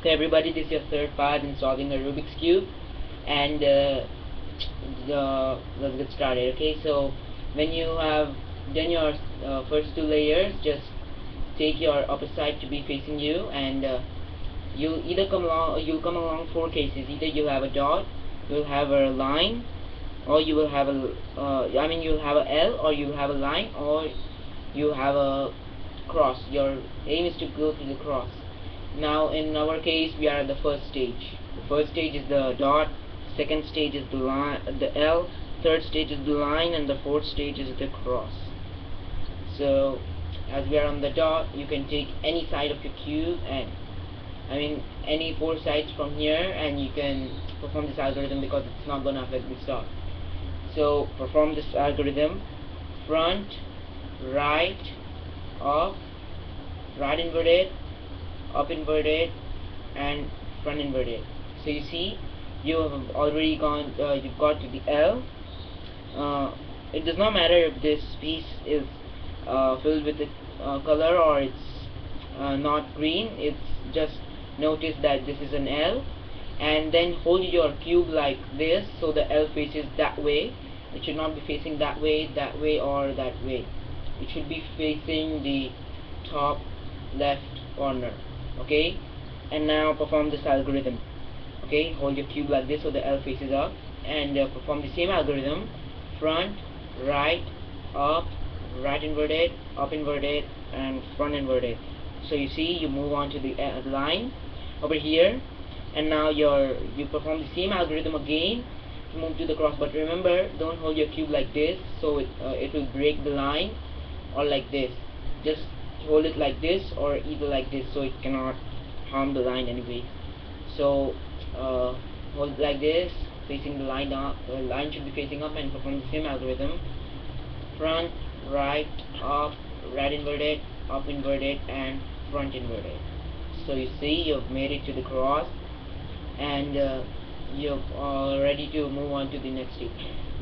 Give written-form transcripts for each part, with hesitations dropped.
Okay, everybody, this is your third part in solving a Rubik's Cube, and let's get started. Okay, so when you have done your first two layers, just take your upper side to be facing you, and you'll come along four cases. Either you'll have a dot, you'll have a line, or you will have a you'll have a L, or you'll have a line, or you have a cross. Your aim is to go to the cross. Now in our case we are at the first stage. The first stage is the dot, second stage is the line, the L, third stage is the line, and the fourth stage is the cross. So as we are on the dot, you can take any side of your cube, and any four sides from here, and you can perform this algorithm because it's not going to affect this dot. So perform this algorithm: front, right, up, right inverted, up inverted, and front inverted. So you see, you have already gone, you've got to the L. It does not matter if this piece is filled with the color or it's not green. It's just notice that this is an L, and then hold your cube like this so the L faces that way. It should not be facing that way, or that way. It should be facing the top left corner. Okay, and now perform this algorithm. Okay, hold your cube like this so the L faces up, and perform the same algorithm: front, right, up, right inverted, up inverted, and front inverted. So you see, you move on to the line over here, and now you perform the same algorithm again to move to the cross. But remember, don't hold your cube like this, so it will break the line, or like this. Just hold it like this, or either like this, so it cannot harm the line anyway. So hold it like this, facing the line up. The line should be facing up, and perform the same algorithm: front, right, up, right inverted, up inverted, and front inverted. So you see, you've made it to the cross, and you're ready to move on to the next step.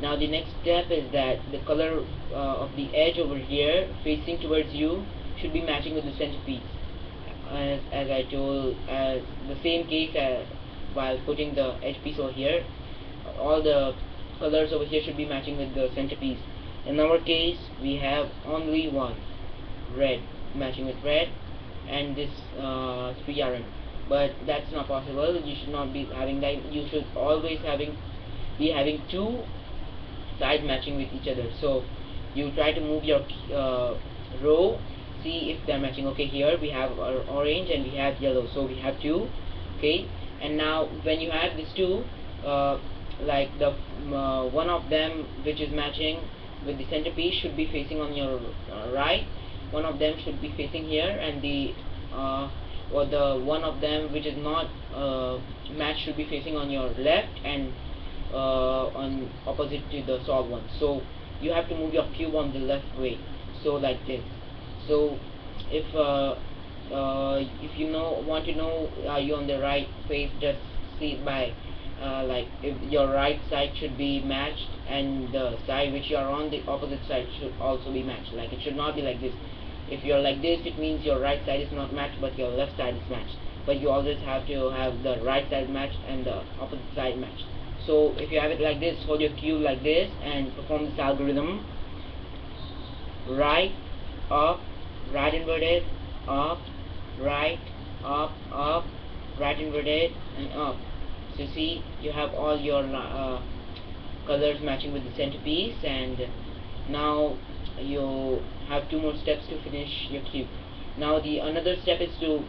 Now the next step is that the color of the edge over here facing towards you should be matching with the centerpiece. As I told, the same case while putting the edge piece over here, all the colors over here should be matching with the centerpiece. In our case, we have only one, red, matching with red, and this 3 but that's not possible. You should not be having that. You should always be having two sides matching with each other. So you try to move your row, see if they're matching. Okay, here we have our orange and we have yellow, so we have two. Okay, and now when you have these two, like the one of them which is matching with the centerpiece should be facing on your right, one of them should be facing here, and the one of them which is not matched should be facing on your left, and on opposite to the solved one. So you have to move your cube on the left way, so like this. So if you want to know are you on the right face, just see it by like if your right side should be matched, and the side which you are on, the opposite side should also be matched. Like, it should not be like this. If you're like this, it means your right side is not matched, but your left side is matched. But you always have to have the right side matched and the opposite side matched. So if you have it like this, hold your cube like this and perform this algorithm: right, up, right inverted, up, right, up, up, right inverted, and up. So see, you have all your colors matching with the centerpiece, and now you have two more steps to finish your cube. Now the another step is to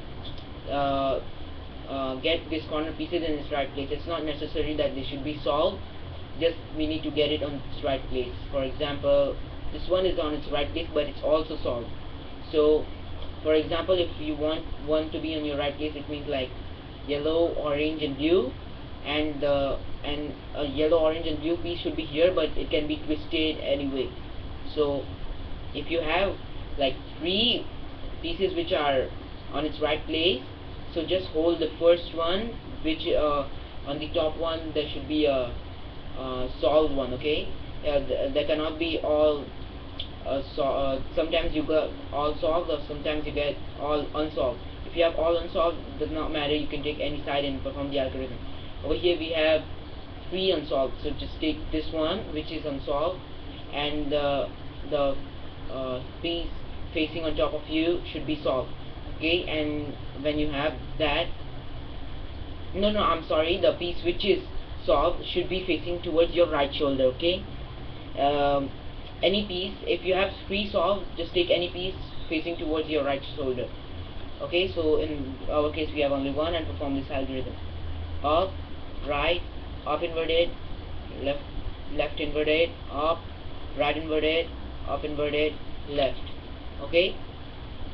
get these corner pieces in its right place. It's not necessary that they should be solved, just we need to get it on its right place. For example, this one is on its right place, but it's also solved. So for example, if you want one to be on your right place, it means like yellow, orange, and blue, and a yellow, orange, and blue piece should be here, but it can be twisted anyway. So if you have like 3 pieces which are on its right place, so just hold the first one, which on the top one there should be a solved one. Okay, there cannot be all sometimes you get all solved, or sometimes you get all unsolved. if you have all unsolved, does not matter, you can take any side and perform the algorithm. Over here we have 3 unsolved, so just take this one which is unsolved, and the piece facing on top of you should be solved. Okay, and when you have that, no, I'm sorry, the piece which is solved should be facing towards your right shoulder. Okay, um, any piece, if you have 3 solved, just take any piece facing towards your right shoulder. Okay, so in our case we have only one, and perform this algorithm: up, right, up inverted, left inverted, up, right inverted, up inverted, left. Okay,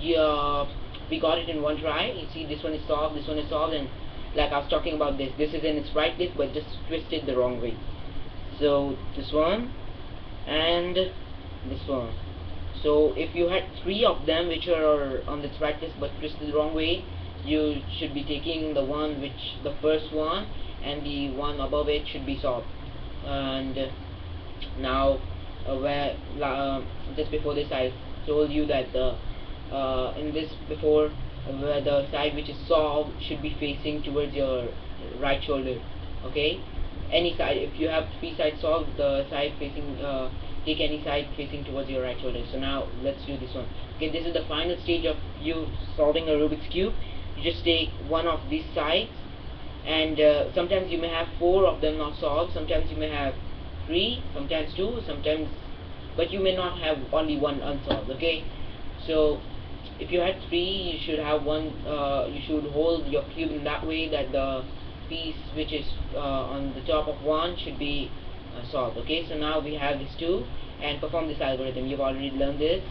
yeah, we got it in one try. You see, this one is solved, this one is solved, and like I was talking about, this is in its right place but just twisted the wrong way. So this one and this one. So if you had 3 of them which are on its right place but twisted the wrong way, you should be taking the one which, the first one, and the one above it should be solved. And now where just before this I told you that in this before, where the side which is solved should be facing towards your right shoulder. Okay, any side, if you have 3 sides solved, the side facing take any side facing towards your right shoulder. So now let's do this one. Okay, this is the final stage of you solving a Rubik's Cube. You just take one of these sides, and sometimes you may have 4 of them not solved, sometimes you may have 3, sometimes 2, sometimes, but you may not have only one unsolved. Okay, so if you had 3, you should have one, you should hold your cube in that way that the piece which is on the top of one should be solved. Okay, so now we have these 2, and perform this algorithm. You've already learned this: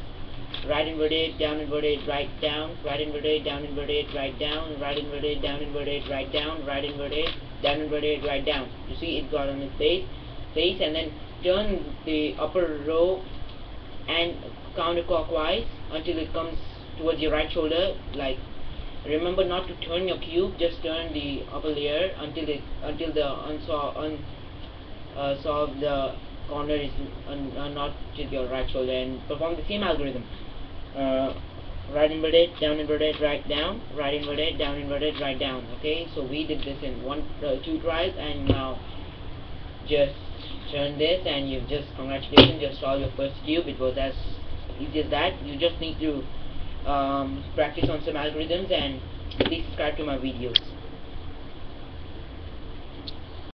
right inverted, down inverted, right down, right inverted, down inverted, right down, right inverted, down inverted, right down, right inverted, down inverted, right down. You see, it got on its face, and then turn the upper row and counterclockwise until it comes towards your right shoulder. Like, remember not to turn your cube, just turn the upper layer until the solved corner is not to your right shoulder, and perform the same algorithm: right inverted, down inverted, right down, right inverted, down inverted, right down. Okay, so we did this in 2 tries, and now just turn this, and you've just, congratulations, just solved your first cube. It was as easy as that. You just need to practice on some algorithms, and please subscribe to my videos.